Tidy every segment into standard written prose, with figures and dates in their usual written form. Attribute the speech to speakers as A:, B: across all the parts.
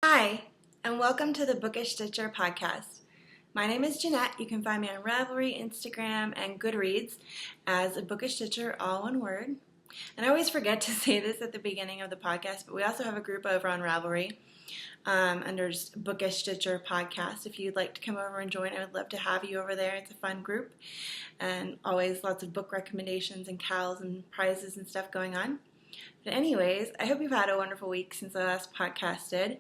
A: Hi, and welcome to the BookishStitcher podcast. My name is Jeanette. You can find me on Ravelry, Instagram, and Goodreads as a BookishStitcher, all one word. And I always forget to say this at the beginning of the podcast, but we also have a group over on Ravelry under BookishStitcher podcast. If you'd like to come over and join, I would love to have you over there. It's a fun group, and always lots of book recommendations and cowls and prizes and stuff going on. But anyways, I hope you've had a wonderful week since I last podcasted.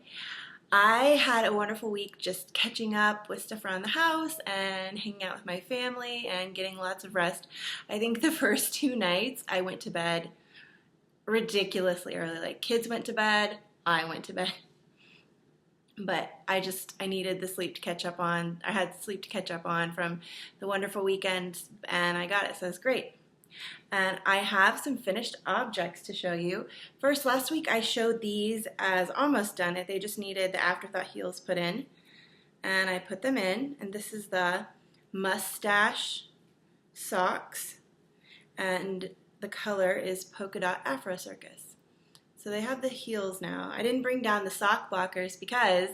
A: I had a wonderful week just catching up with stuff around the house and hanging out with my family and getting lots of rest. I think the first 2 nights I went to bed ridiculously early. Like, kids went to bed, I went to bed. But I needed the sleep to catch up on. I had sleep to catch up on from the wonderful weekend, and I got it, so it's great. And I have some finished objects to show you. First, last week I showed these as almost done. They just needed the afterthought heels put in. And I put them in. And this is the mustache socks. And the color is polka dot Afro Circus. So they have the heels now. I didn't bring down the sock blockers because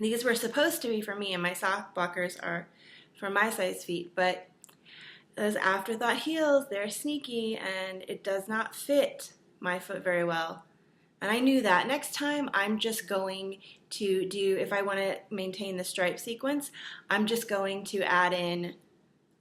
A: these were supposed to be for me, and my sock blockers are for my size feet. But those afterthought heels, they're sneaky, and it does not fit my foot very well. And I knew that. Next time, I'm just going to do, if I want to maintain the stripe sequence, I'm just going to add in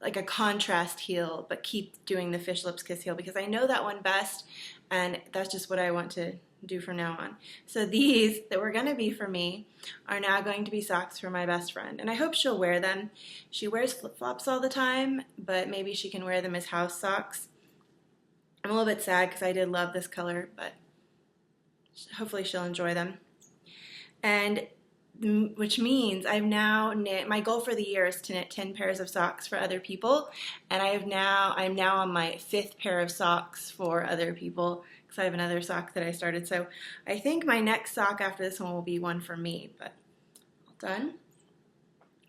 A: like a contrast heel, but keep doing the fish lips kiss heel because I know that one best, and that's just what I want to do from now on. So these that were going to be for me are now going to be socks for my best friend, and I hope she'll wear them. She wears flip-flops all the time, but maybe she can wear them as house socks. I'm a little bit sad because I did love this color, but hopefully she'll enjoy them. And which means I've now knit, my goal for the year is to knit 10 pairs of socks for other people, and I'm now on my 5th pair of socks for other people. I have another sock that I started. So I think my next sock after this one will be one for me, but all done.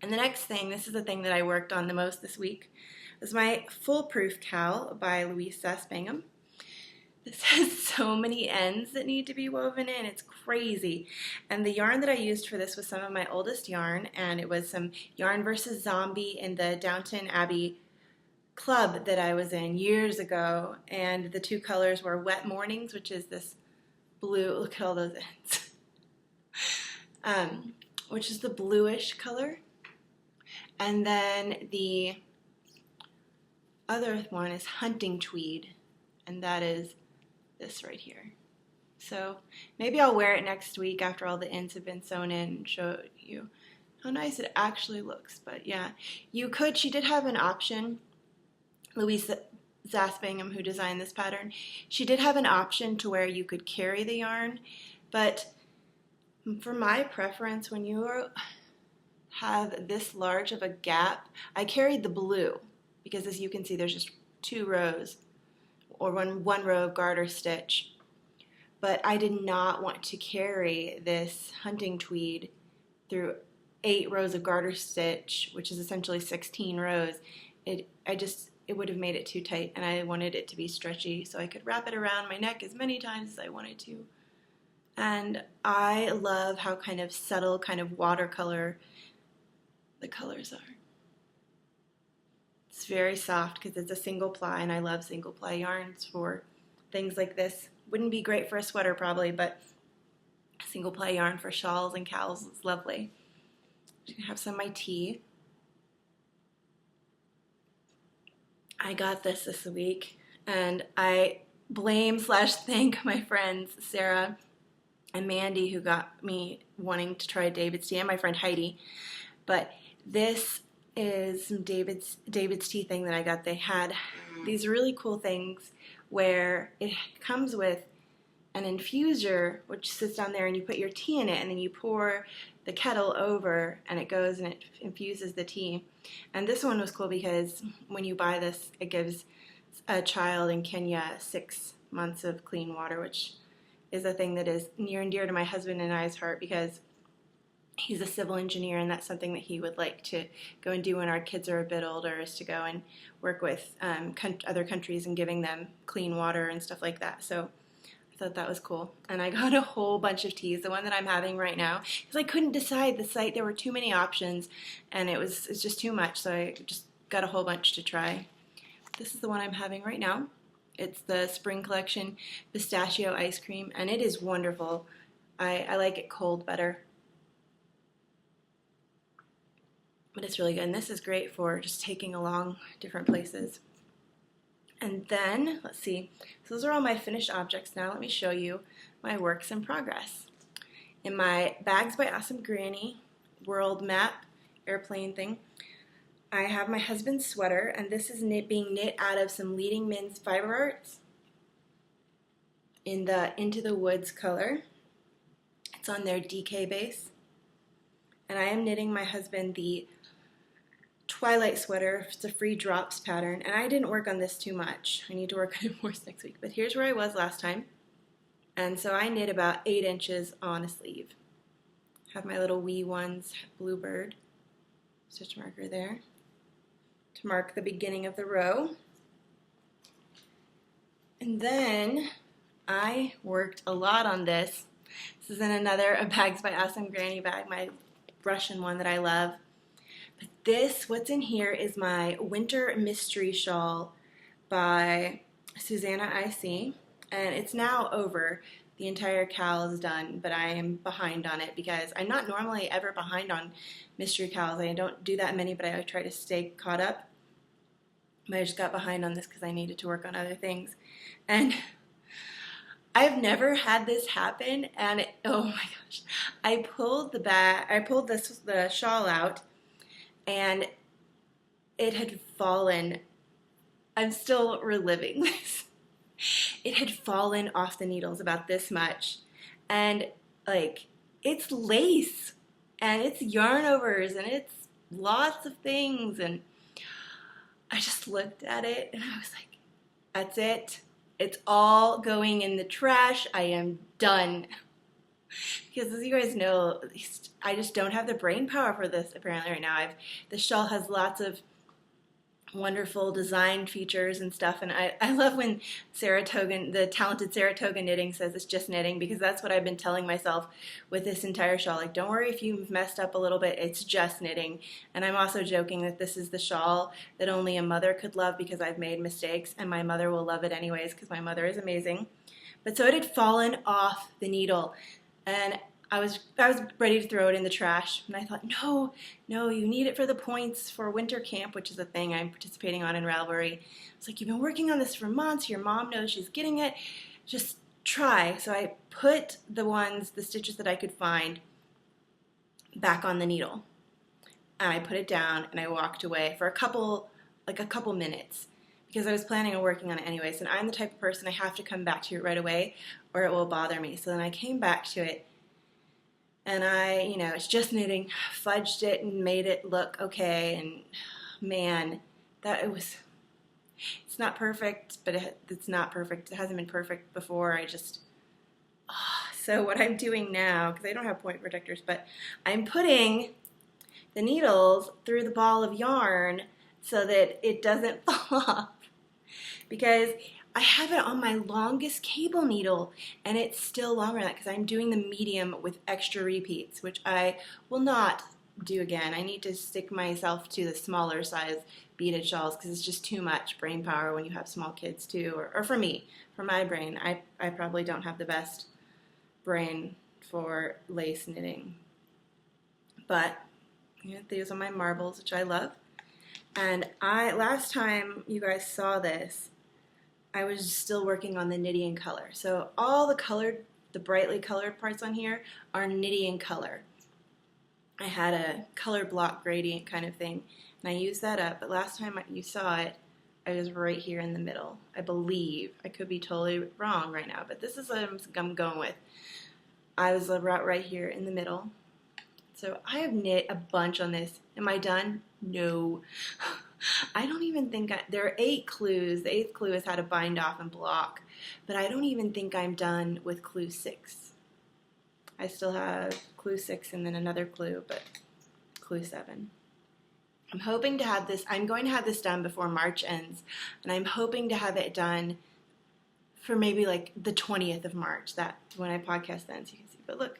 A: And the next thing, this is the thing that I worked on the most this week, was my Foolproof cowl by Louise Zass-Bangham. This has so many ends that need to be woven in. It's crazy. And the yarn that I used for this was some of my oldest yarn, and it was some Yarn vs. Zombie in the Downton Abbey club that I was in years ago, and the 2 colors were Wet Mornings, which is this blue, look at all those ends, which is the bluish color, and then the other one is Hunting Tweed, and that is this right here. So maybe I'll wear it next week after all the ends have been sewn in and show you how nice it actually looks. But yeah, she did have an option. Louise Zass-Bangham, who designed this pattern, she did have an option to where you could carry the yarn, but for my preference, when you have this large of a gap, I carried the blue because, as you can see, there's just 2 rows or one row of garter stitch, but I did not want to carry this Hunting Tweed through 8 rows of garter stitch, which is essentially 16 rows. It would have made it too tight, and I wanted it to be stretchy so I could wrap it around my neck as many times as I wanted to. And I love how kind of subtle, kind of watercolor the colors are. It's very soft because it's a single ply, and I love single ply yarns for things like this. Wouldn't be great for a sweater probably, but a single ply yarn for shawls and cowls is lovely. I'm gonna have some of my tea. I got this week, and I blame/thank my friends Sarah and Mandy, who got me wanting to try David's tea, and my friend Heidi. But this is some David's tea thing that I got. They had these really cool things where it comes with an infuser which sits down there, and you put your tea in it, and then you pour the kettle over, and it goes and it infuses the tea. And this one was cool because when you buy this, it gives a child in Kenya 6 months of clean water, which is a thing that is near and dear to my husband and I's heart because he's a civil engineer, and that's something that he would like to go and do when our kids are a bit older, is to go and work with other countries and giving them clean water and stuff like that. So I thought that was cool. And I got a whole bunch of tees, the one that I'm having right now, because I couldn't decide the site. There were too many options, and it's just too much, so I just got a whole bunch to try. This is the one I'm having right now. It's the Spring Collection Pistachio Ice Cream, and it is wonderful. I like it cold better. But it's really good, and this is great for just taking along different places. And then, let's see, so those are all my finished objects. Now let me show you my works in progress. In my Bags by Awesome Granny world map airplane thing, I have my husband's sweater, and this is being knit out of some Leading Men's Fiber Arts in the Into the Woods color. It's on their DK base. And I am knitting my husband the Twilight sweater. It's a free drops pattern, and I didn't work on this too much. I need to work on it more next week, but here's where I was last time. And so I knit about 8 inches on a sleeve. Have my little wee ones, bluebird stitch marker there to mark the beginning of the row. And then I worked a lot on this. This is in another Bags by Awesome Granny bag, my Russian one that I love. But this, what's in here, is my Winter Mystery Shawl by SusannaIC, and it's now over. The entire cowl is done, but I am behind on it because I'm not normally ever behind on mystery cowls. I don't do that many, but I try to stay caught up. But I just got behind on this because I needed to work on other things. And I've never had this happen, and oh my gosh. I pulled the shawl out, and it had fallen. I'm still reliving this. It had fallen off the needles about this much, and like, it's lace, and it's yarn overs, and it's lots of things, and I just looked at it, and I was like, that's it. It's all going in the trash. I am done. Because as you guys know, I just don't have the brain power for this apparently right now. The shawl has lots of wonderful design features and stuff, and I love when the talented Saratoga Knitting says it's just knitting, because that's what I've been telling myself with this entire shawl. Like, don't worry if you've messed up a little bit, it's just knitting. And I'm also joking that this is the shawl that only a mother could love because I've made mistakes, and my mother will love it anyways because my mother is amazing. But so it had fallen off the needle, and I was ready to throw it in the trash, and I thought, no, you need it for the points for winter camp, which is a thing I'm participating on in Ravelry. It's like, you've been working on this for months, your mom knows she's getting it, just try. So I put the stitches that I could find back on the needle, and I put it down, and I walked away for a couple minutes, because I was planning on working on it anyways, and I'm the type of person I have to come back to it right away, or it will bother me. So then I came back to it, and it's just knitting, fudged it and made it look okay, and man, it's not perfect, but it's not perfect. It hasn't been perfect before. So what I'm doing now, because I don't have point protectors, but I'm putting the needles through the ball of yarn so that it doesn't fall off, because I have it on my longest cable needle, and it's still longer than that because I'm doing the medium with extra repeats, which I will not do again. I need to stick myself to the smaller size beaded shawls because it's just too much brain power when you have small kids too, or for me, for my brain. I probably don't have the best brain for lace knitting. But these are my marbles, which I love. And last time you guys saw this, I was still working on the KnittyandColor. So all the brightly colored parts on here are KnittyandColor. I had a color block gradient kind of thing, and I used that up. But last time you saw it, I was right here in the middle, I believe. I could be totally wrong right now, but this is what I'm going with. I was right here in the middle. So I have knit a bunch on this. Am I done? No. I don't even think there are 8 clues. The 8th clue is how to bind off and block, but I don't even think I'm done with clue 6. I still have clue 6 and then another clue, but clue 7. I'm hoping to have this, I'm going to have this done before March ends, and I'm hoping to have it done for maybe like the 20th of March, that when I podcast then, so you can see. But look,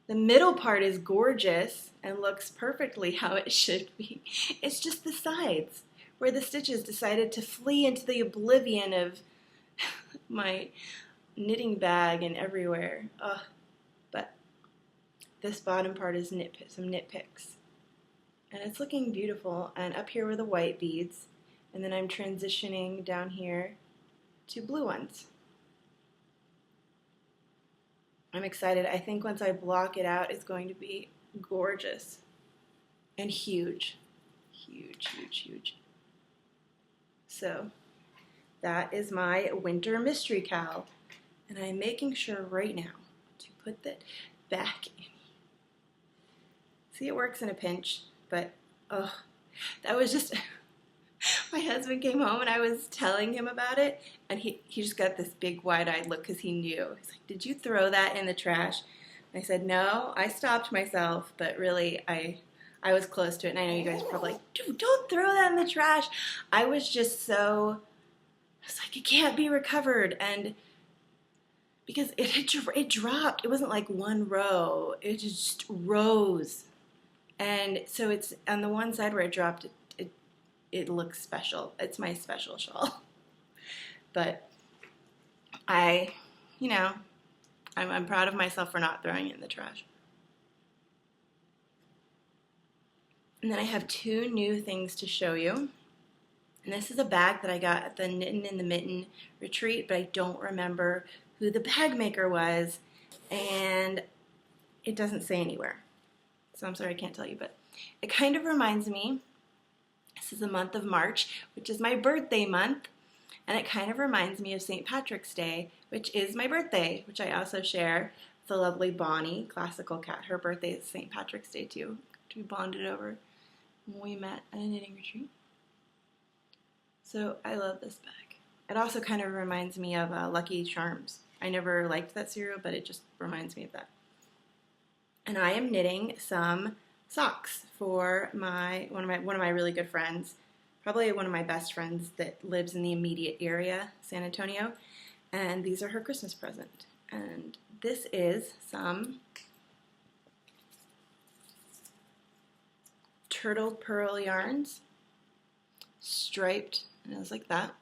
A: the middle part is gorgeous and looks perfectly how it should be. It's just the sides where the stitches decided to flee into the oblivion of my knitting bag and everywhere. But this bottom part is some KnitPicks. And it's looking beautiful. And up here were the white beads. And then I'm transitioning down here to blue ones. I'm excited. I think once I block it out, it's going to be gorgeous and huge. Huge, huge, huge. So that is my winter mystery cowl. And I'm making sure right now to put that back in. See, it works in a pinch, but that was just, my husband came home and I was telling him about it, and he just got this big wide-eyed look because he knew. He's like, did you throw that in the trash? And I said, no, I stopped myself, but really I was close to it, and I know you guys are probably like, dude, don't throw that in the trash. I was just I was like, it can't be recovered, and because it dropped. It wasn't like one row. It just rose. And so it's on the one side where it dropped, it looks special. It's my special shawl. But I'm proud of myself for not throwing it in the trash. And then I have two new things to show you. And this is a bag that I got at the Knittin' in the Mitten retreat, but I don't remember who the bag maker was, and it doesn't say anywhere. So I'm sorry I can't tell you, but it kind of reminds me, this is the month of March, which is my birthday month, and it kind of reminds me of St. Patrick's Day, which is my birthday, which I also share with the lovely Bonnie, classical cat. Her birthday is St. Patrick's Day too, which we bonded over when we met at a knitting retreat. So I love this bag. It also kind of reminds me of Lucky Charms. I never liked that cereal, but it just reminds me of that. And I am knitting some socks for one of my really good friends, probably one of my best friends that lives in the immediate area, San Antonio, and these are her Christmas present. And this is some Turtle Purl yarns, striped, and it was like that.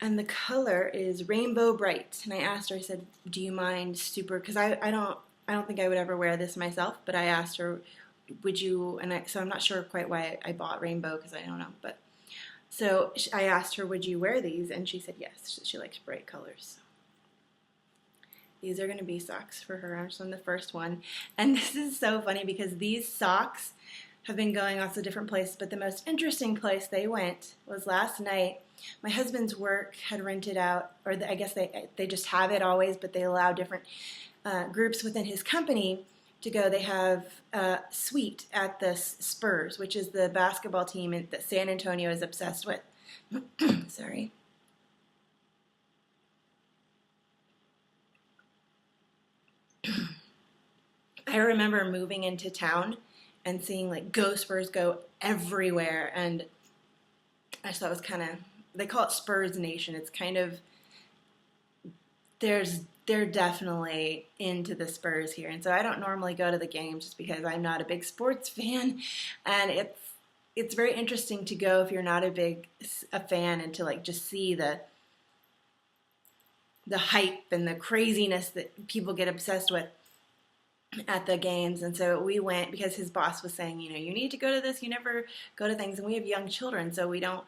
A: And the color is Rainbow Brite. And I asked her, I said, do you mind because I don't think I would ever wear this myself, but I asked her, would you, so I'm not sure quite why I bought rainbow, because I don't know, but, so I asked her, would you wear these? And she said yes, she likes bright colors. These are going to be socks for her. I'm just on the first one. And this is so funny because these socks have been going lots of different places, but the most interesting place they went was last night. My husband's work had rented out, or I guess they just have it always, but they allow different groups within his company to go. They have a suite at the Spurs, which is the basketball team that San Antonio is obsessed with. Sorry. I remember moving into town and seeing like Go Spurs go everywhere, and I just thought it was kind of, they call it Spurs Nation. It's kind of, they're definitely into the Spurs here. And so I don't normally go to the games just because I'm not a big sports fan. And it's very interesting to go if you're not a fan, and to like just see the hype and the craziness that people get obsessed with at the games. And so we went because his boss was saying, you need to go to this. You never go to things. And we have young children, so we don't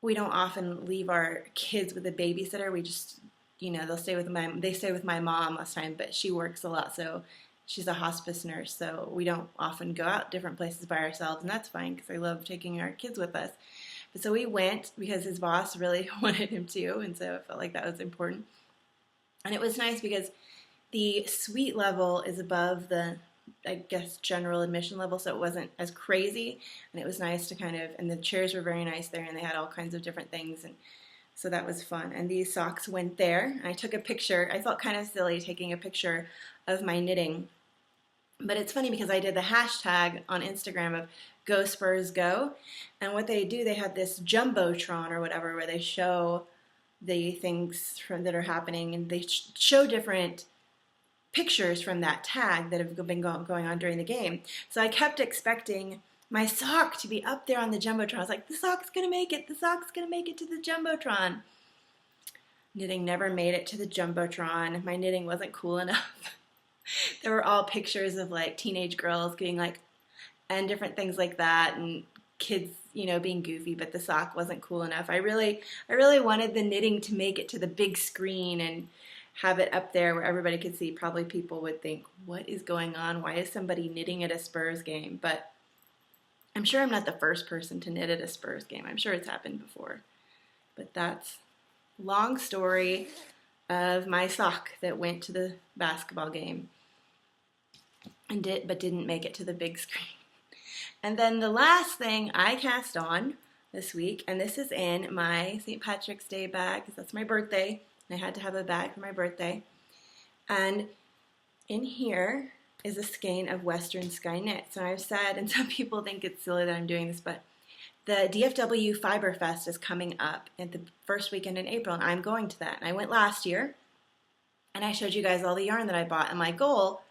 A: often leave our kids with a babysitter. We just, they stay with my mom last time, but she works a lot, so she's a hospice nurse, so we don't often go out different places by ourselves, and that's fine because I love taking our kids with us. But so we went because his boss really wanted him to, and so I felt like that was important. And it was nice because the suite level is above the, I guess, general admission level, so it wasn't as crazy, and it was nice to and the chairs were very nice there, and they had all kinds of different things, and so that was fun. And these socks went there, and I took a picture. I felt kind of silly taking a picture of my knitting, but it's funny because I did the hashtag on Instagram of Go Spurs Go. And what they do, they have this Jumbotron or whatever where they show the things that are happening, and they show different pictures from that tag that have been going on during the game. So I kept expecting my sock to be up there on the Jumbotron. I was like, the sock's going to make it. The sock's going to make it to the Jumbotron. Knitting never made it to the Jumbotron. My knitting wasn't cool enough. There were all pictures of like teenage girls being like, and different things like that, and kids, you know, being goofy, but the sock wasn't cool enough. I really wanted the knitting to make it to the big screen and have it up there where everybody could see. Probably people would think, what is going on? Why is somebody knitting at a Spurs game? But I'm sure I'm not the first person to knit at a Spurs game. I'm sure it's happened before. But that's a long story of my sock that went to the basketball game but didn't make it to the big screen. And then the last thing I cast on this week, and this is in my St. Patrick's Day bag, because that's my birthday. I had to have a bag for my birthday. And in here is a skein of Western Sky Knits. And I've said, and some people think it's silly that I'm doing this, but the DFW Fiber Fest is coming up at the first weekend in April, and I'm going to that. And I went last year, and I showed you guys all the yarn that I bought. And my goal,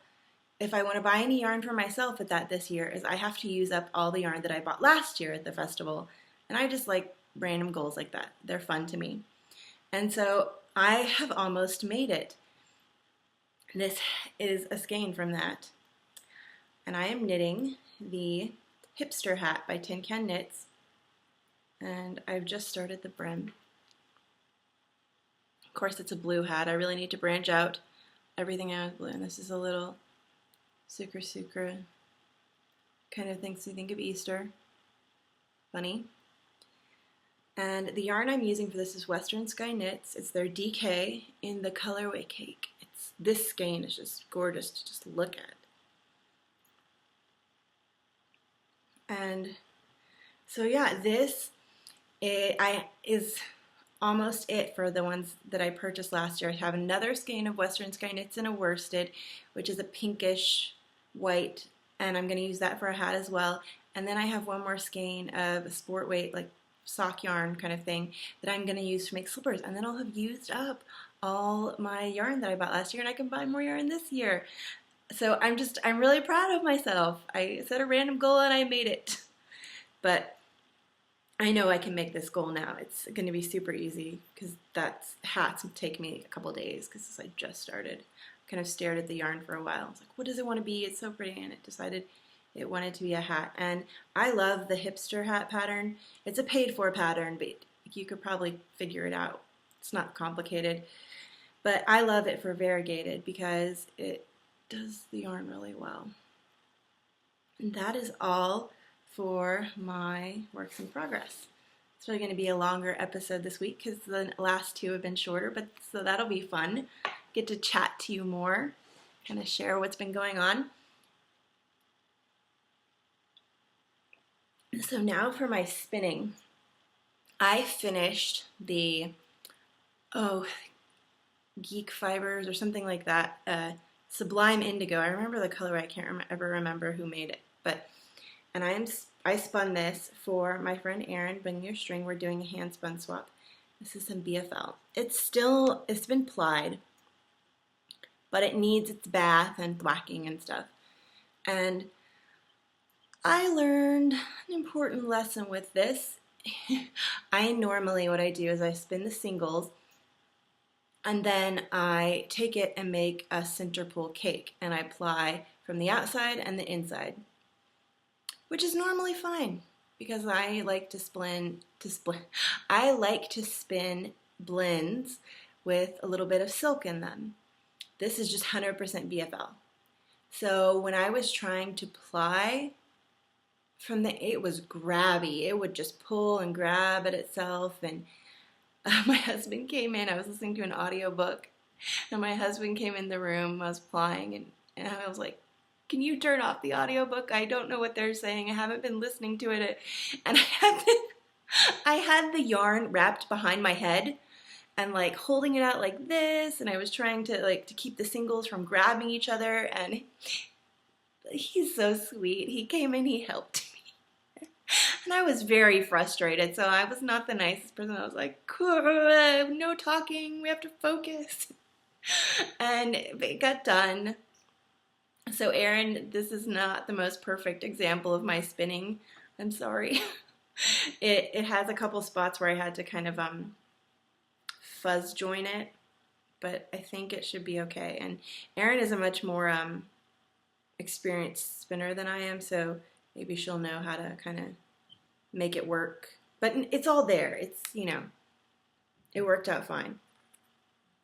A: if I want to buy any yarn for myself at that this year, is I have to use up all the yarn that I bought last year at the festival. And I just like random goals like that. They're fun to me. And so I have almost made it. This is a skein from that. And I am knitting the Hipster hat by Tin Can Knits. And I've just started the brim. Of course, it's a blue hat. I really need to branch out everything out of blue. And this is a little sucre kind of things you think of Easter. Funny. And the yarn I'm using for this is Western Sky Knits. It's their DK in the colorway Cake. This skein is just gorgeous to just look at. And so yeah, this is almost it for the ones that I purchased last year. I have another skein of Western Sky Knits in a worsted, which is a pinkish white, and I'm going to use that for a hat as well. And then I have one more skein of a sport weight, like sock yarn kind of thing, that I'm going to use to make slippers. And then I'll have used up all my yarn that I bought last year, and I can buy more yarn this year. So I'm really proud of myself. I set a random goal and I made it. But I know I can make this goal now. It's going to be super easy, because hats will take me a couple days, because I just started. Kind of stared at the yarn for a while. I was like, what does it want to be? It's so pretty. And it decided it wanted to be a hat. And I love the Hipster hat pattern. It's a paid for pattern, but you could probably figure it out. It's not complicated. But I love it for variegated because it does the yarn really well. And that is all for my works in progress. It's really going to be a longer episode this week because the last two have been shorter, but so that'll be fun. Get to chat to you more, kind of share what's been going on. So now for my spinning. I finished the Geek Fibers or something like that, Sublime Indigo. I remember the color. I can't ever remember who made it, and I spun this for my friend Erin. Bring Your String. We're doing a hand spun swap. This is some BFL. It's been plied, but it needs its bath and thwacking and stuff. And I learned an important lesson with this. What I do is I spin the singles, and then I take it and make a center pull cake, and I ply from the outside and the inside, which is normally fine because I like to spin blends with a little bit of silk in them. This is just 100% BFL. So when I was trying to ply it was grabby. It would just pull and grab at itself. And my husband came in. I was listening to an audiobook, and my husband came in the room. I was plying, and I was like, can you turn off the audiobook? I don't know what they're saying. I haven't been listening to it. And I had the yarn wrapped behind my head and like holding it out like this. And I was trying to keep the singles from grabbing each other. And he's so sweet. He came in, he helped me. And I was very frustrated, so I was not the nicest person. I was like, no talking, we have to focus. And it got done. So Erin, this is not the most perfect example of my spinning. I'm sorry. It has a couple spots where I had to kind of fuzz join it, but I think it should be okay. And Erin is a much more experienced spinner than I am, so maybe she'll know how to kind of make it work. But it's all there. It's, you know, it worked out fine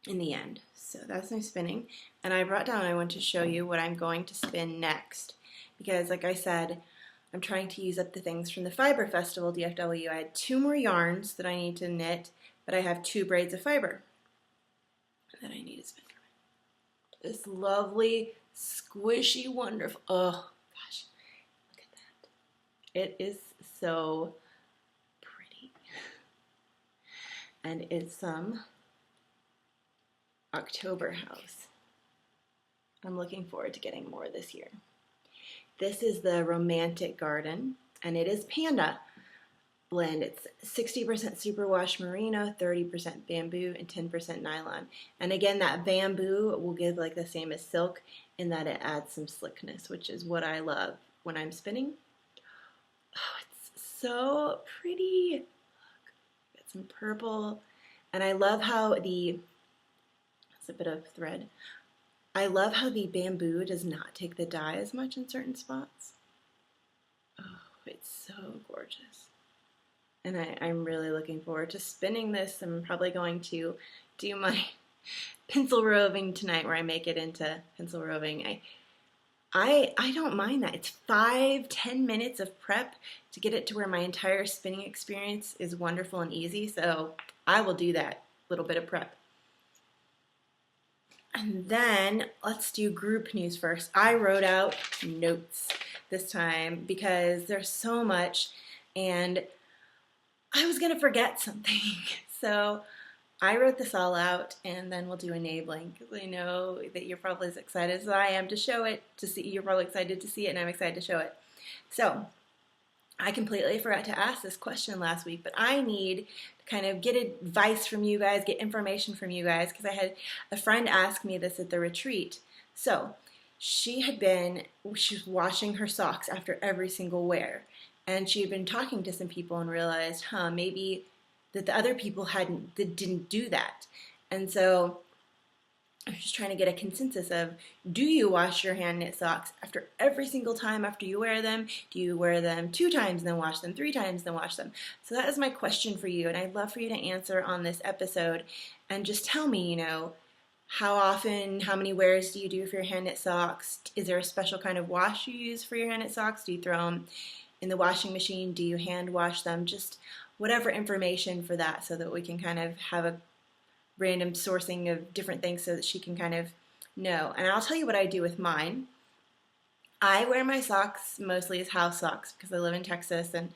A: in the end. So that's my spinning. And I brought down, I want to show you what I'm going to spin next. Because like I said, I'm trying to use up the things from the Fiber Festival, DFW. I had 2 more yarns that I need to knit, but I have 2 braids of fiber that I need to spin. This lovely, squishy, wonderful, oh gosh, look at that. It is so pretty. And it's some October House. I'm looking forward to getting more this year. This is the Romantic Garden, and it is Panda blend. It's 60% superwash merino, 30% bamboo, and 10% nylon. And again, that bamboo will give like the same as silk in that it adds some slickness, which is what I love when I'm spinning. Oh, it's so pretty. Look, got some purple, and I love how it's a bit of thread. I love how the bamboo does not take the dye as much in certain spots. Oh, it's so gorgeous. And I'm really looking forward to spinning this. I'm probably going to do my pencil roving tonight where I make it into pencil roving. I don't mind that. It's 5-10 minutes of prep to get it to where my entire spinning experience is wonderful and easy. So I will do that little bit of prep. And then let's do group news first. I wrote out notes this time because there's so much and I was gonna forget something. So I wrote this all out and then we'll do enabling because I know that you're probably as excited as I am to show it, to see. You're probably excited to see it and I'm excited to show it. So I completely forgot to ask this question last week, but I need to kind of get advice from you guys, get information from you guys, because I had a friend ask me this at the retreat. So she was washing her socks after every single wear, and she had been talking to some people and realized, maybe that the other people didn't do that. And so I was just trying to get a consensus of, do you wash your hand knit socks after every single time after you wear them? Do you wear them 2 times and then wash them, 3 times and then wash them? So that is my question for you, and I'd love for you to answer on this episode and just tell me, you know, how often, how many wears do you do for your hand knit socks? Is there a special kind of wash you use for your hand knit socks? Do you throw them in the washing machine? Do you hand wash them? Just whatever information for that so that we can kind of have a random sourcing of different things so that she can kind of know. And I'll tell you what I do with mine. I wear my socks mostly as house socks because I live in Texas and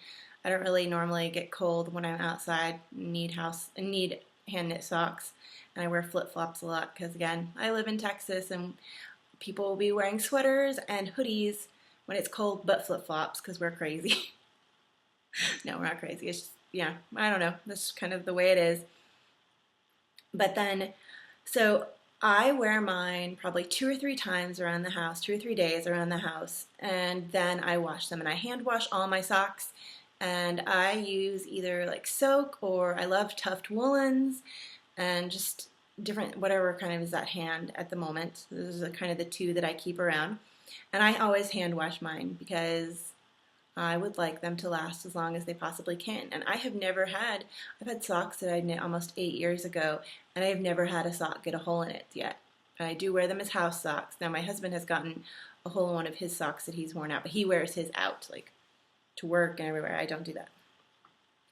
A: I don't really normally get cold when I'm outside. Need hand knit socks, and I wear flip-flops a lot because again, I live in Texas and people will be wearing sweaters and hoodies when it's cold, but flip-flops because we're crazy. No, we're not crazy. It's just, yeah, I don't know. That's kind of the way it is. But then, so I wear mine probably 2 or 3 times around the house, 2 or 3 days around the house, and then I wash them. And I hand wash all my socks, and I use either like soak or I love tuft woolens and just different, whatever kind of is at hand at the moment. Those are kind of the 2 that I keep around. And I always hand wash mine because I would like them to last as long as they possibly can. And I've had socks that I knit almost 8 years ago, and I've never had a sock get a hole in it yet. And I do wear them as house socks. Now my husband has gotten a hole in one of his socks that he's worn out, but he wears his out, like to work and everywhere. I don't do that.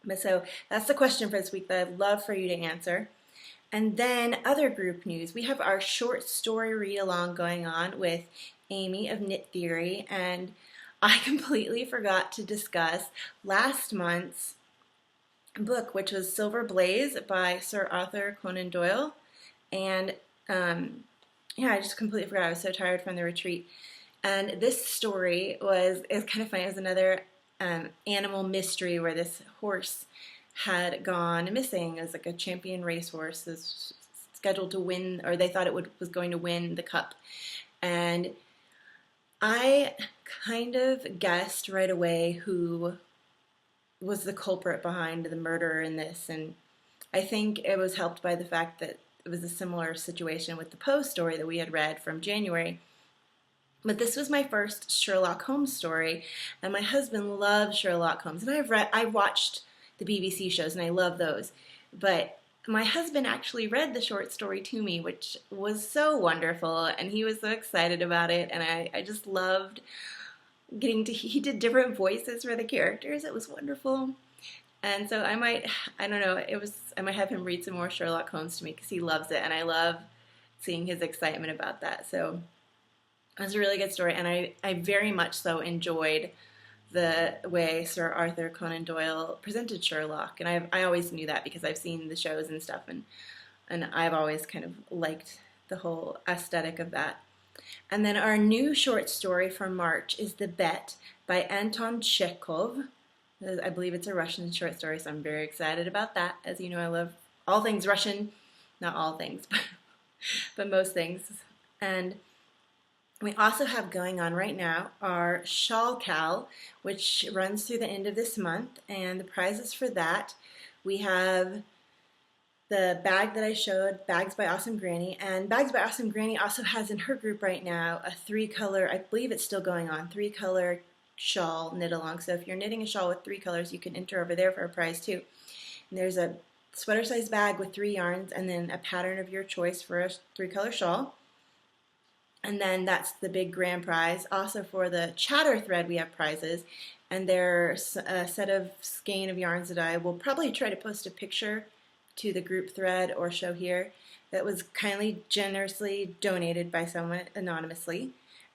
A: But so that's the question for this week that I'd love for you to answer. And then other group news. We have our short story read along going on with Amy of Knit Theory, and I completely forgot to discuss last month's book, which was Silver Blaze by Sir Arthur Conan Doyle. And yeah, I just completely forgot. I was so tired from the retreat. And this story is kind of funny. It was another animal mystery where this horse had gone missing. It was like a champion racehorse. It was scheduled to win, or they thought it was going to win the cup. And I kind of guessed right away who was the culprit behind the murder in this, and I think it was helped by the fact that it was a similar situation with the Poe story that we had read from January. But this was my first Sherlock Holmes story, and my husband loves Sherlock Holmes, and I've watched the BBC shows, and I love those. But my husband actually read the short story to me, which was so wonderful, and he was so excited about it, and I just loved he did different voices for the characters. It was wonderful. And so I might have him read some more Sherlock Holmes to me because he loves it, and I love seeing his excitement about that. So it was a really good story, and I very much so enjoyed the way Sir Arthur Conan Doyle presented Sherlock, and I always knew that because I've seen the shows and stuff, and I've always kind of liked the whole aesthetic of that. And then our new short story for March is The Bet by Anton Chekhov. I believe it's a Russian short story, so I'm very excited about that. As you know, I love all things Russian. Not all things, but most things. And we also have going on right now our Shawl KAL, which runs through the end of this month, and the prizes for that, we have the bag that I showed, Bags by Awesome Granny, and Bags by Awesome Granny also has in her group right now a 3-color, I believe it's still going on, 3-color shawl knit along. So if you're knitting a shawl with 3 colors, you can enter over there for a prize too. And there's a sweater size bag with 3 yarns, and then a pattern of your choice for a 3-color shawl. And then that's the big grand prize. Also for the chatter thread, we have prizes, and there's a set of skein of yarns that I will probably try to post a picture to the group thread or show here that was kindly, generously donated by someone anonymously.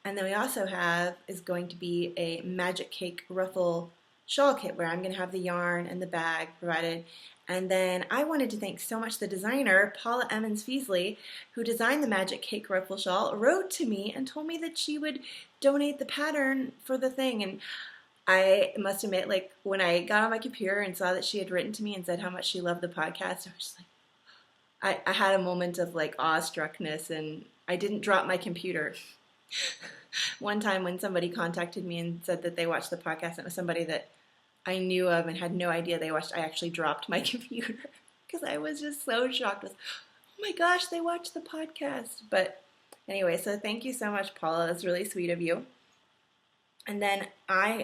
A: And then we also have is going to be a Magic Cake ruffle shawl kit where I'm going to have the yarn and the bag provided. And then I wanted to thank so much the designer, Paula Emmons-Feasley, who designed the Magic Cake ruffle shawl, wrote to me and told me that she would donate the pattern for the thing. And I must admit, like, when I got on my computer and saw that she had written to me and said how much she loved the podcast, I was just like, I had a moment of, like, awestruckness, and I didn't drop my computer. One time when somebody contacted me and said that they watched the podcast, and it was somebody that I knew of and had no idea they watched, I actually dropped my computer because I was just so shocked. Oh my gosh, they watched the podcast. But anyway, so thank you so much, Paula. That's really sweet of you. And then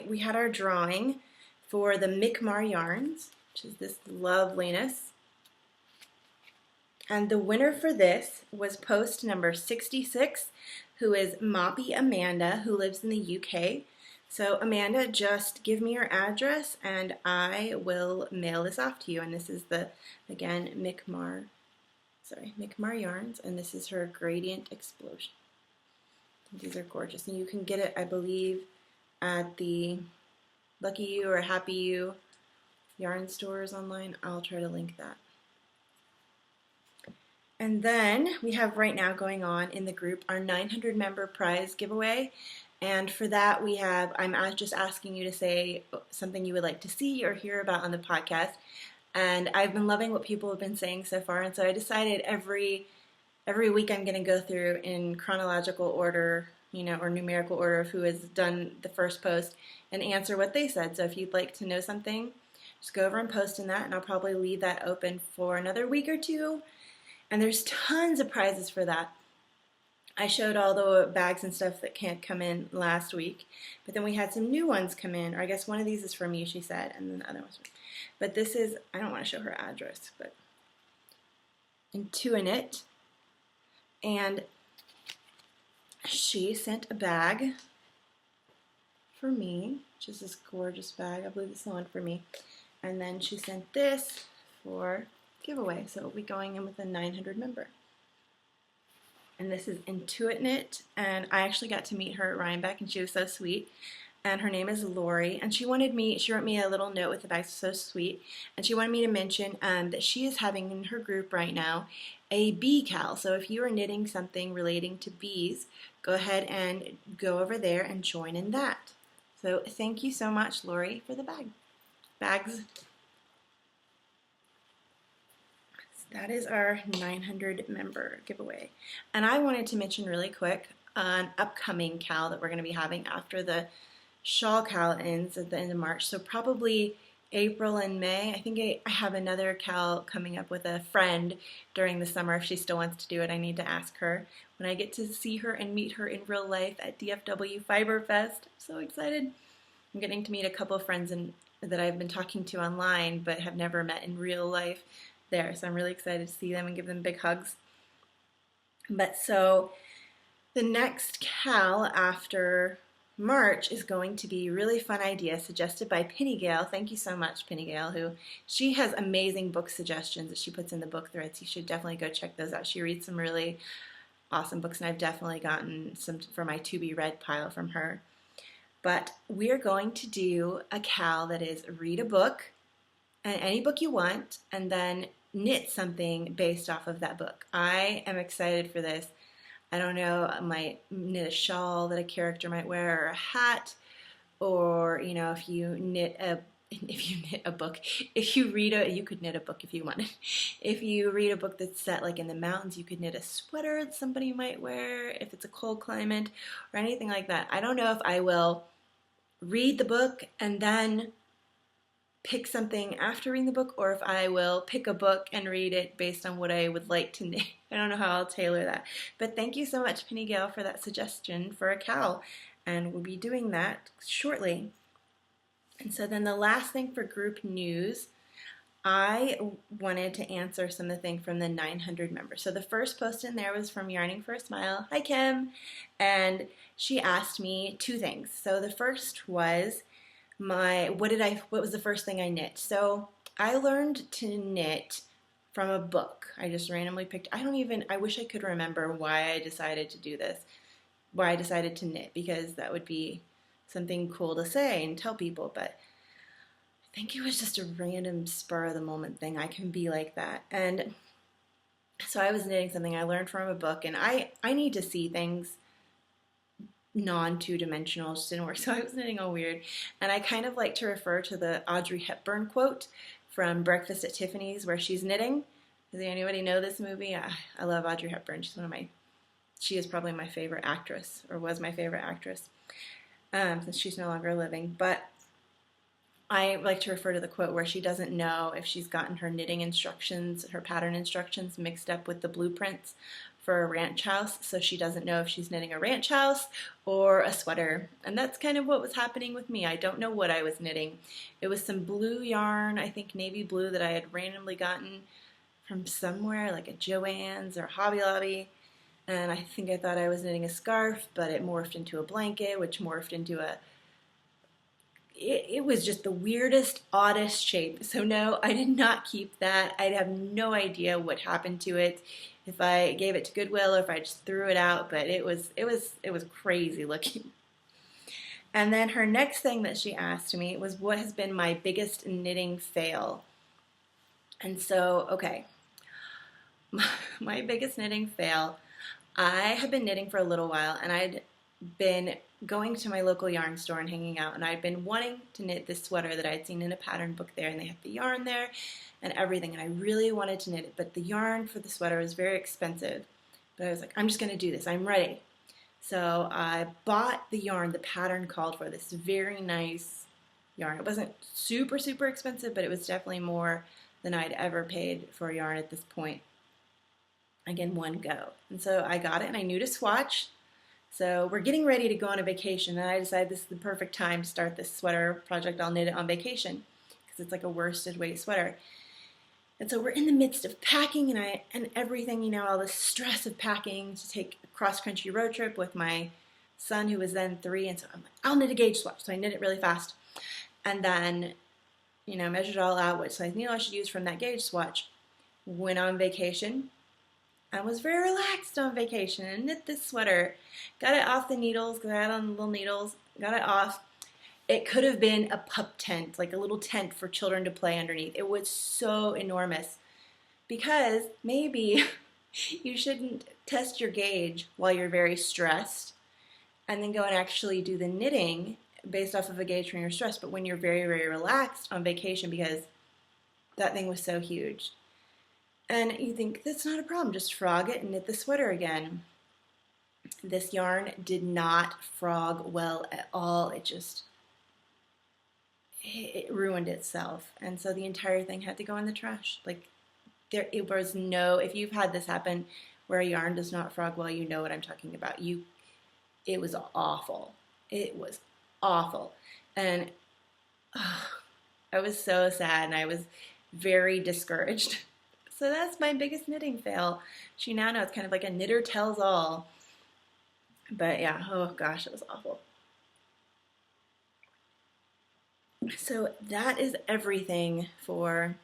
A: we had our drawing for the Mi'kmaq yarns, which is this loveliness. And the winner for this was post number 66, who is Moppy Amanda, who lives in the UK. So Amanda, just give me your address and I will mail this off to you. And this is again, Mi'kmaq yarns, and this is her Gradient Explosion. These are gorgeous, and you can get it, I believe, at the Lucky You or Happy You yarn stores online. I'll try to link that. And then we have right now going on in the group our 900 member prize giveaway. And for that I'm just asking you to say something you would like to see or hear about on the podcast. And I've been loving what people have been saying so far. And so I decided every week I'm going to go through in chronological order, or numerical order of who has done the first post and answer what they said. So if you'd like to know something, just go over and post in that, and I'll probably leave that open for another week or two. And there's tons of prizes for that. I showed all the bags and stuff that can't come in last week, but then we had some new ones come in, or I guess one of these is from you, she said, and then the other one's from me. But this is, I don't want to show her address, but Intuit, and she sent a bag for me, which is this gorgeous bag. I believe this is the one for me. And then she sent this for giveaway, so it'll be going in with a 900 member. And this is Intuit Knit, and I actually got to meet her at Rhinebeck, and she was so sweet. And her name is Lori, and she wrote me a little note with the bag, so sweet, and she wanted me to mention that she is having in her group right now a bee cowl. So if you are knitting something relating to bees, go ahead and go over there and join in that. So thank you so much, Lori, for the bags. That is our 900 member giveaway. And I wanted to mention really quick an upcoming KAL that we're going to be having after the Shawl KAL ends at the end of March. So probably April and May. I think I have another KAL coming up with a friend during the summer. If she still wants to do it, I need to ask her when I get to see her and meet her in real life at DFW Fiber Fest. I'm so excited. I'm getting to meet a couple of friends that I've been talking to online but have never met in real life there. So I'm really excited to see them and give them big hugs. But so the next KAL after March is going to be a really fun idea suggested by Penny Gale. Thank you so much, Penny Gale, she has amazing book suggestions that she puts in the book threads. You should definitely go check those out. She reads some really awesome books, and I've definitely gotten some for my to be read pile from her. But we're going to do a KAL that is read a book, and any book you want, and then knit something based off of that book. I am excited for this. I don't know, I might knit a shawl that a character might wear, or a hat, or if you knit a book, if you read you could knit a book if you wanted. If you read a book that's set like in the mountains, you could knit a sweater that somebody might wear if it's a cold climate or anything like that. I don't know if I will read the book and then pick something after reading the book, or if I will pick a book and read it based on what I would like to knit. I don't know how I'll tailor that. But thank you so much, Penny Gale, for that suggestion for a KAL, and we'll be doing that shortly. And so then the last thing for group news, I wanted to answer something from the 900 members. So the first post in there was from Yarning for a Smile. Hi, Kim. And she asked me two things. So the first was what was the first thing I knit? So I learned to knit from a book. I just randomly picked, I wish I could remember why I decided to do this, why I decided to knit, because that would be something cool to say and tell people, but I think it was just a random spur of the moment thing. I can be like that. And so I was knitting something I learned from a book, and I need to see things non-two-dimensional. Just didn't work, so I was knitting all weird. And I kind of like to refer to the Audrey Hepburn quote from Breakfast at Tiffany's where she's knitting. Does anybody know this movie? I love Audrey Hepburn. She is probably my favorite actress, or was my favorite actress, since she's no longer living. But I like to refer to the quote where she doesn't know if she's gotten her knitting instructions, her pattern instructions mixed up with the blueprints for a ranch house, so she doesn't know if she's knitting a ranch house or a sweater. And that's kind of what was happening with me. I don't know what I was knitting. It was some blue yarn, I think navy blue, that I had randomly gotten from somewhere, like a Joann's or Hobby Lobby. And I think I thought I was knitting a scarf, but it morphed into a blanket, which morphed into it was just the weirdest, oddest shape. So no, I did not keep that. I have no idea what happened to it, if I gave it to Goodwill or if I just threw it out, but it was crazy looking. And then her next thing that she asked me was, what has been my biggest knitting fail? And so, okay, my biggest knitting fail, I had been knitting for a little while, and I'd been going to my local yarn store and hanging out, and I'd been wanting to knit this sweater that I'd seen in a pattern book there, and they had the yarn there and everything, and I really wanted to knit it, but the yarn for the sweater was very expensive. But I was like, I'm just going to do this. I'm ready. So I bought the yarn the pattern called for, this very nice yarn. It wasn't super, super expensive, but it was definitely more than I'd ever paid for yarn at this point. Again, one go. And so I got it, and I knew to swatch. So we're getting ready to go on a vacation, and I decided this is the perfect time to start this sweater project. I'll knit it on vacation because it's like a worsted weight sweater. And so we're in the midst of packing and everything, all the stress of packing to take a cross-country road trip with my son, who was then 3. And so I'm like, I'll knit a gauge swatch. So I knit it really fast. And then, measured it all out, which I knew I should use from that gauge swatch. Went on vacation. I was very relaxed on vacation and knit this sweater. Got it off the needles, because I had on the little needles. Got it off. It could have been a pup tent, like a little tent for children to play underneath. It was so enormous. Because maybe you shouldn't test your gauge while you're very stressed and then go and actually do the knitting based off of a gauge from your stress, but when you're very, very relaxed on vacation, because that thing was so huge. And you think, that's not a problem, just frog it and knit the sweater again. This yarn did not frog well at all. It ruined itself. And so the entire thing had to go in the trash. Like, it was no, if you've had this happen where a yarn does not frog well, you know what I'm talking about. It was awful. It was awful. And I was so sad, and I was very discouraged. So that's my biggest knitting fail. She now knows, kind of like a knitter tells all. But yeah, oh gosh, it was awful. So that is everything for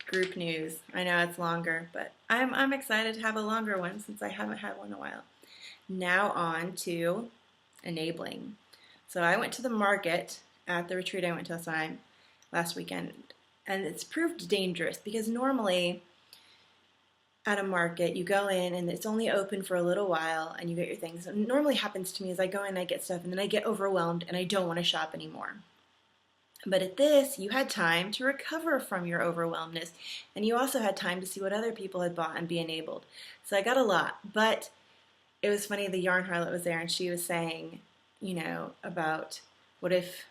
A: group news. I know it's longer, but I'm excited to have a longer one since I haven't had one in a while. Now on to enabling. So I went to the market at the retreat I went to last weekend, and it's proved dangerous because normally at a market you go in and it's only open for a little while and you get your things. What normally happens to me is I go in, I get stuff, and then I get overwhelmed and I don't want to shop anymore. But at this, you had time to recover from your overwhelmness, and you also had time to see what other people had bought and be enabled. So I got a lot, but it was funny, the yarn harlot was there and she was saying, about what if,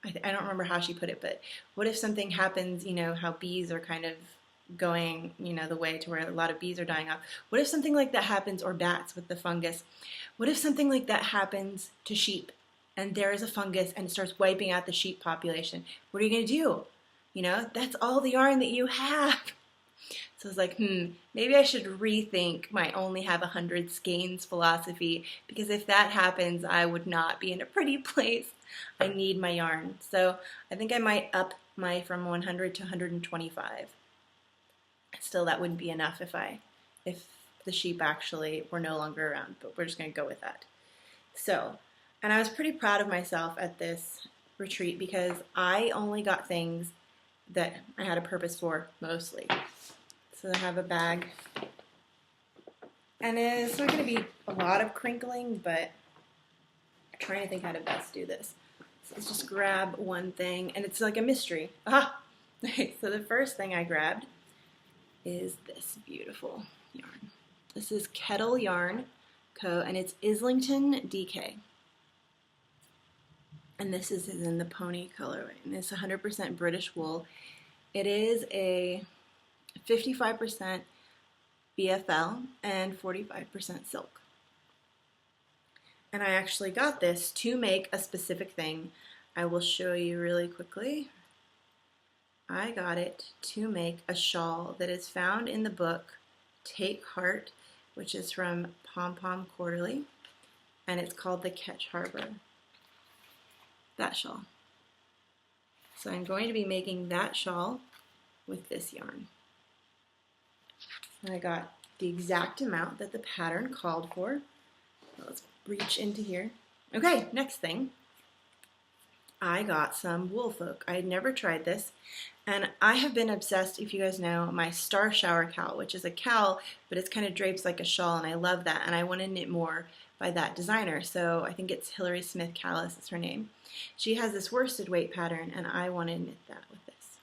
A: I don't remember how she put it, but what if something happens, how bees are kind of going, the way to where a lot of bees are dying off. What if something like that happens, or bats with the fungus? What if something like that happens to sheep and there is a fungus and it starts wiping out the sheep population? What are you going to do? That's all the yarn that you have. So I was like, maybe I should rethink my only have 100 skeins philosophy, because if that happens, I would not be in a pretty place. I need my yarn. So I think I might up my from 100 to 125. Still, that wouldn't be enough if the sheep actually were no longer around, but we're just going to go with that. So, and I was pretty proud of myself at this retreat because I only got things that I had a purpose for, mostly. So I have a bag, and it's not going to be a lot of crinkling, but I'm trying to think how to best do this. So let's just grab one thing, and it's like a mystery. Aha! Okay, so the first thing I grabbed is this beautiful yarn. This is Kettle Yarn Co., and it's Islington DK. And this is in the pony colorway, and it's 100% British wool. It is a 55% BFL and 45% silk. And I actually got this to make a specific thing. I will show you really quickly. I got it to make a shawl that is found in the book Take Heart, which is from Pom Pom Quarterly, and it's called the Ketch Harbor. That shawl. So I'm going to be making that shawl with this yarn. And I got the exact amount that the pattern called for. Let's reach into here. Okay, next thing. I got some Woolfolk. I had never tried this, and I have been obsessed, if you guys know, my Star Shower cowl, which is a cowl, but it's kind of drapes like a shawl, and I love that, and I want to knit more by that designer. So I think it's Hilary Smith Callis is her name. She has this worsted weight pattern, and I want to knit that with this.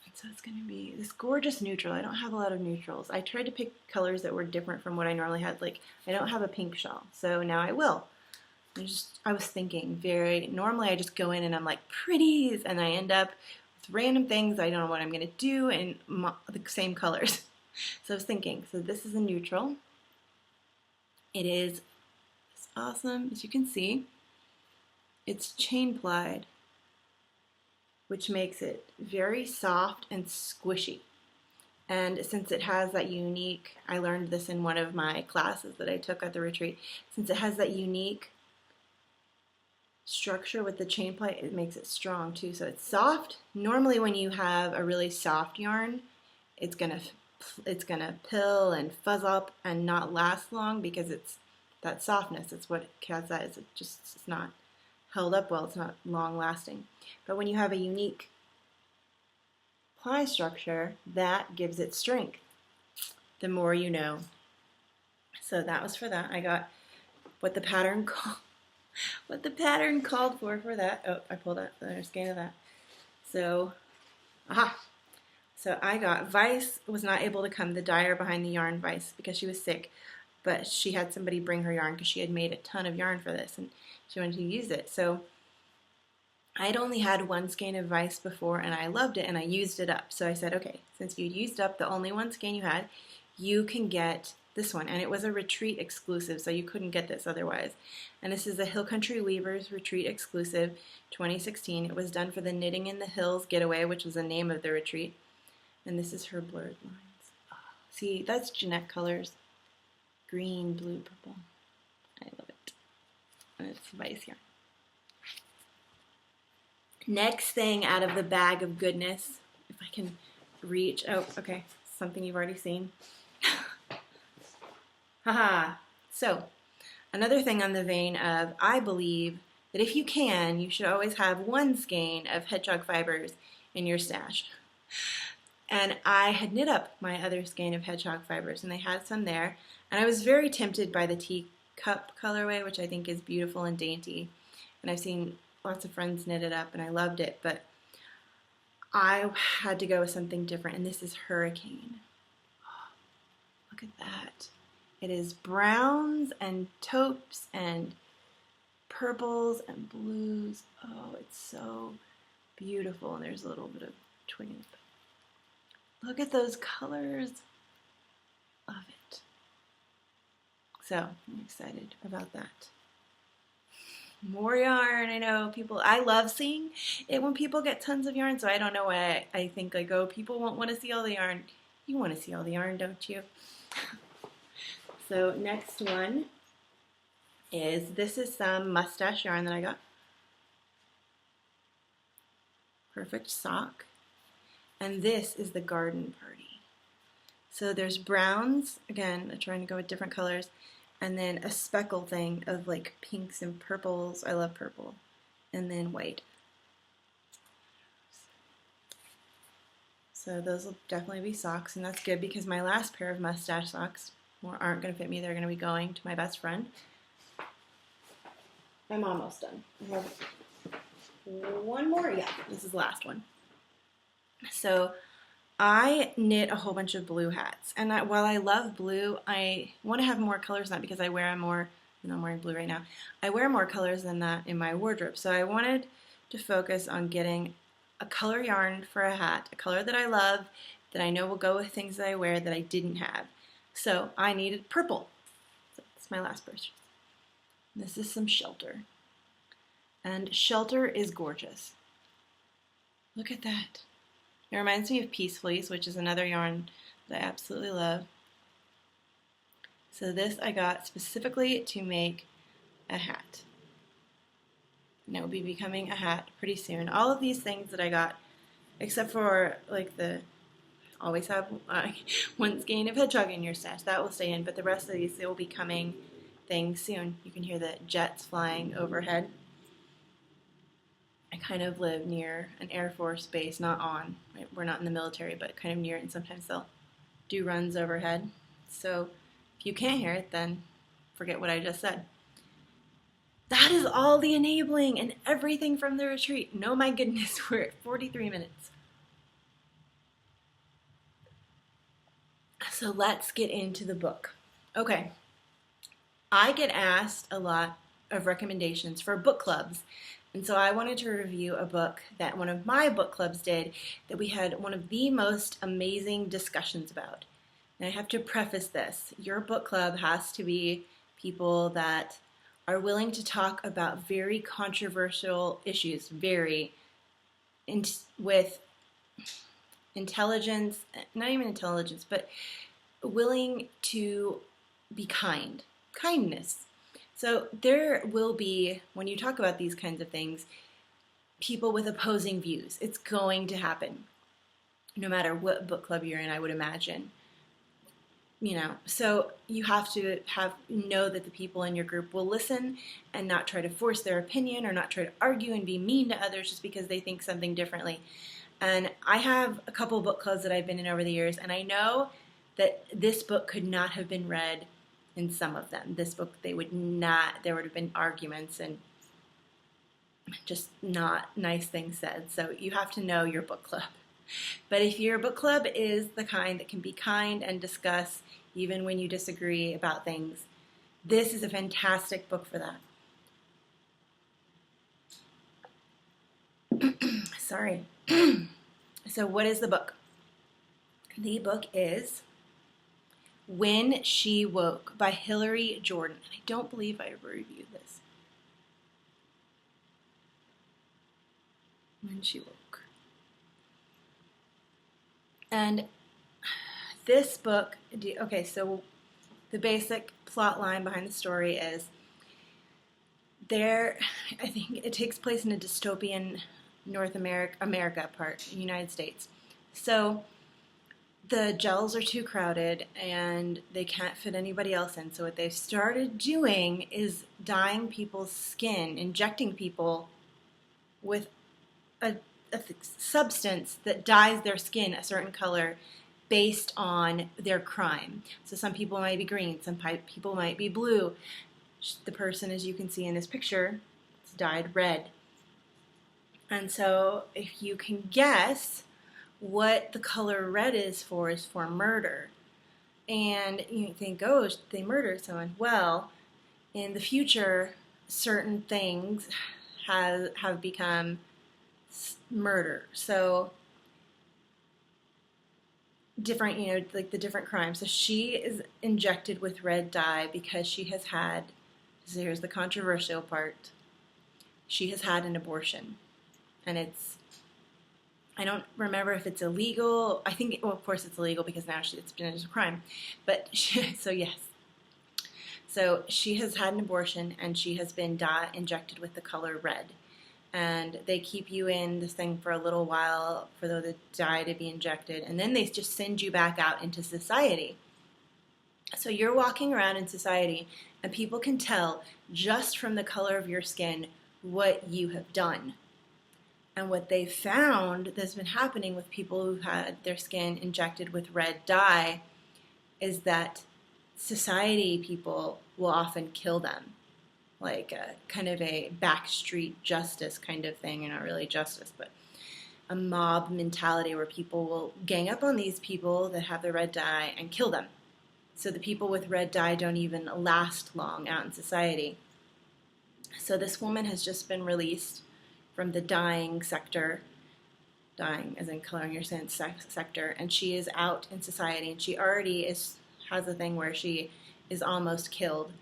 A: And so it's going to be this gorgeous neutral. I don't have a lot of neutrals. I tried to pick colors that were different from what I normally had. Like, I don't have a pink shawl, so now I will. I was thinking normally I just go in and I'm like, pretties, and I end up with random things. I don't know what I'm going to do, and the same colors. So I was thinking, so this is a neutral. It is awesome, as you can see. It's chain plied, which makes it very soft and squishy. And since it has that unique, I learned this in one of my classes that I took at the retreat, since it has that unique structure with the chain ply, it makes it strong too. So it's soft. Normally when you have a really soft yarn, it's gonna pill and fuzz up and not last long, because it's that softness. It's what has that is it's not held up well. It's not long lasting. But when you have a unique ply structure, that gives it strength. The more you know. So that was for that. I got what the pattern called for that. Oh, I pulled out another skein of that. So, So I got, Vice was not able to come, the dyer behind the yarn, Vice, because she was sick, but she had somebody bring her yarn because she had made a ton of yarn for this and she wanted to use it. So I'd only had one skein of Vice before and I loved it and I used it up. So I said, okay, since you used up the only one skein you had, you can get this one. And it was a retreat exclusive, so you couldn't get this otherwise. And this is a Hill Country Weavers Retreat Exclusive 2016. It was done for the Knitting in the Hills Getaway, which was the name of the retreat. And this is her blurred lines. Oh, see, that's Jeanette colors. Green, blue, purple. I love it. And it's Vice yarn. Next thing out of the bag of goodness, if I can reach, oh, okay, something you've already seen. Haha. So, another thing on the vein of, I believe that if you can, you should always have one skein of Hedgehog Fibers in your stash. And I had knit up my other skein of Hedgehog Fibers, and they had some there. And I was very tempted by the teacup colorway, which I think is beautiful and dainty. And I've seen lots of friends knit it up, and I loved it. But I had to go with something different, and this is Hurricane. Oh, look at that. It is browns and taupes and purples and blues. Oh, it's so beautiful. And there's a little bit of twigging. Look at those colors. Love it. So I'm excited about that. More yarn. I know people, I love seeing it when people get tons of yarn. So I don't know why I think like, oh, people won't want to see all the yarn. You want to see all the yarn, don't you? So next one is, this is some mustache yarn that I got. Perfect sock. And this is the Garden Party. So there's browns, again, I'm trying to go with different colors, and then a speckle thing of like pinks and purples. I love purple. And then white. So those will definitely be socks, and that's good because my last pair of mustache socks aren't going to fit me. They're going to be going to my best friend. I'm almost done. I have one more. Yeah, this is the last one. So I knit a whole bunch of blue hats. And while I love blue, I want to have more colors than that because I wear more, and I'm wearing blue right now. I wear more colors than that in my wardrobe. So I wanted to focus on getting a color yarn for a hat, a color that I love, that I know will go with things that I wear that I didn't have. So I needed purple. So that's my last purchase. This is some Shelter. And Shelter is gorgeous. Look at that. It reminds me of Peace Fleece, which is another yarn that I absolutely love. So this I got specifically to make a hat. And it will be becoming a hat pretty soon. All of these things that I got, except for like the, always have one skein of Hedgehog in your stash. That will stay in, but the rest of these, they will be coming things soon. You can hear the jets flying overhead. I kind of live near an Air Force base, not on, right? We're not in the military, but kind of near it, and sometimes they'll do runs overhead. So if you can't hear it, then forget what I just said. That is all the enabling and everything from the retreat. No, my goodness, we're at 43 minutes. So let's get into the book. Okay, I get asked a lot of recommendations for book clubs. And so I wanted to review a book that one of my book clubs did that we had one of the most amazing discussions about. And I have to preface this. Your book club has to be people that are willing to talk about very controversial issues, with intelligence, not even intelligence, but willing to be kind. Kindness. So there will be, when you talk about these kinds of things, people with opposing views. It's going to happen, no matter what book club you're in, I would imagine. You know, so you have to know that the people in your group will listen and not try to force their opinion or not try to argue and be mean to others just because they think something differently. And I have a couple book clubs that I've been in over the years, and I know that this book could not have been read in some of them. This book, they would not, there would have been arguments and just not nice things said. So you have to know your book club. But if your book club is the kind that can be kind and discuss even when you disagree about things, this is a fantastic book for that. Sorry. So what is the book? The book is When She Woke by Hillary Jordan. I don't believe I ever reviewed this. When She Woke. And this book, okay, so the basic plot line behind the story is I think it takes place in a dystopian North America part, United States. So the gels are too crowded and they can't fit anybody else in. So what they've started doing is dyeing people's skin, injecting people with a substance that dyes their skin a certain color based on their crime. So some people might be green, some people might be blue. The person, as you can see in this picture, is dyed red. And so if you can guess what the color red is for murder. And you think, oh, they murdered someone. Well, in the future, certain things have become murder. So different, like the different crimes. So she is injected with red dye because she has had, so here's the controversial part, she has had an abortion. And I don't remember if it's illegal. I think, well, of course it's illegal because now it's been a crime. But so yes. So she has had an abortion and she has been injected with the color red. And they keep you in this thing for a little while for the dye to be injected. And then they just send you back out into society. So you're walking around in society and people can tell just from the color of your skin what you have done. And what they found that's been happening with people who've had their skin injected with red dye is that society people will often kill them. Like kind of a backstreet justice kind of thing, and not really justice, but a mob mentality where people will gang up on these people that have the red dye and kill them. So the people with red dye don't even last long out in society. So this woman has just been released from the dyeing sector, dyeing as in coloring your skin sector, and she is out in society, and she already has a thing where she is almost killed.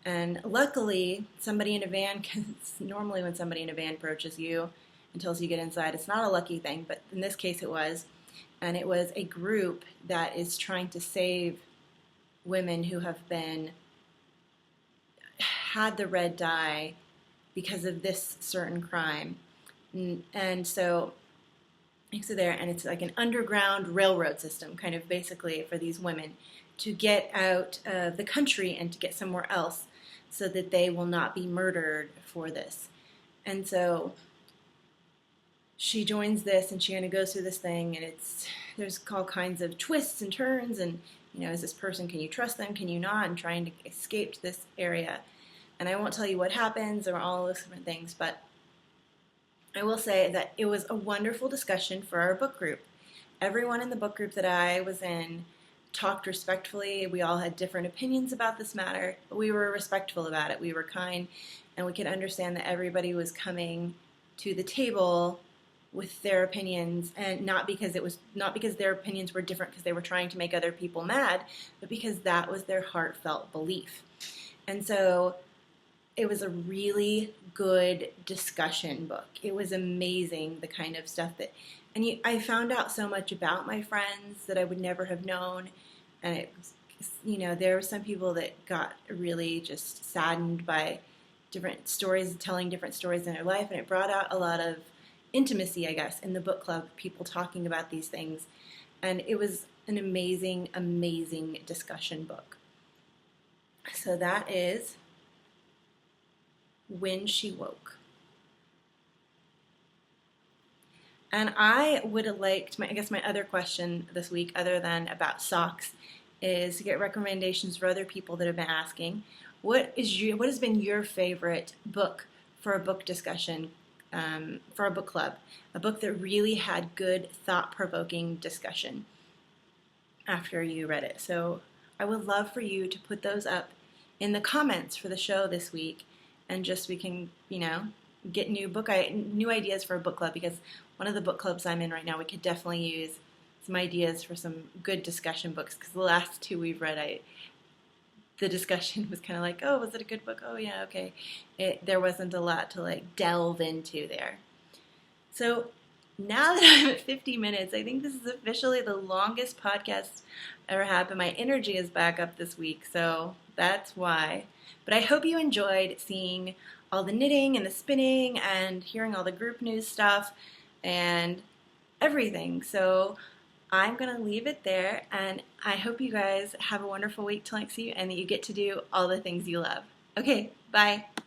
A: And luckily, somebody in a van, because normally when somebody in a van approaches you and tells you to get inside, it's not a lucky thing, but in this case it was. And it was a group that is trying to save women who have had the red dye because of this certain crime. And so there, and it's like an underground railroad system, kind of basically for these women to get out of the country and to get somewhere else so that they will not be murdered for this. And so she joins this and she kind of goes through this thing, and there's all kinds of twists and turns, and is this person, can you trust them, can you not, and trying to escape to this area. And I won't tell you what happens or all those different things, but I will say that it was a wonderful discussion for our book group. Everyone in the book group that I was in talked respectfully. We all had different opinions about this matter, but we were respectful about it. We were kind, and we could understand that everybody was coming to the table with their opinions, and not because their opinions were different because they were trying to make other people mad, but because that was their heartfelt belief. And so it was a really good discussion book. It was amazing, the kind of stuff I found out so much about my friends that I would never have known. And there were some people that got really just saddened by different stories, telling different stories in their life. And it brought out a lot of intimacy, I guess, in the book club, people talking about these things. And it was an amazing, amazing discussion book. So that is When She Woke. And I would have liked, my other question this week, other than about socks, is to get recommendations for other people that have been asking. What has been your favorite book for a book discussion, for a book club? A book that really had good, thought-provoking discussion after you read it. So I would love for you to put those up in the comments for the show this week, and just we can, get new ideas for a book club, because one of the book clubs I'm in right now, we could definitely use some ideas for some good discussion books, because the last two we've read, the discussion was kind of like, oh, was it a good book? Oh yeah, okay. There wasn't a lot to delve into there. So now that I'm at 50 minutes, I think this is officially the longest podcast I've ever had, but my energy is back up this week, so that's why. But I hope you enjoyed seeing all the knitting and the spinning and hearing all the group news stuff and everything. So I'm going to leave it there, and I hope you guys have a wonderful week till next week and that you get to do all the things you love. Okay, bye.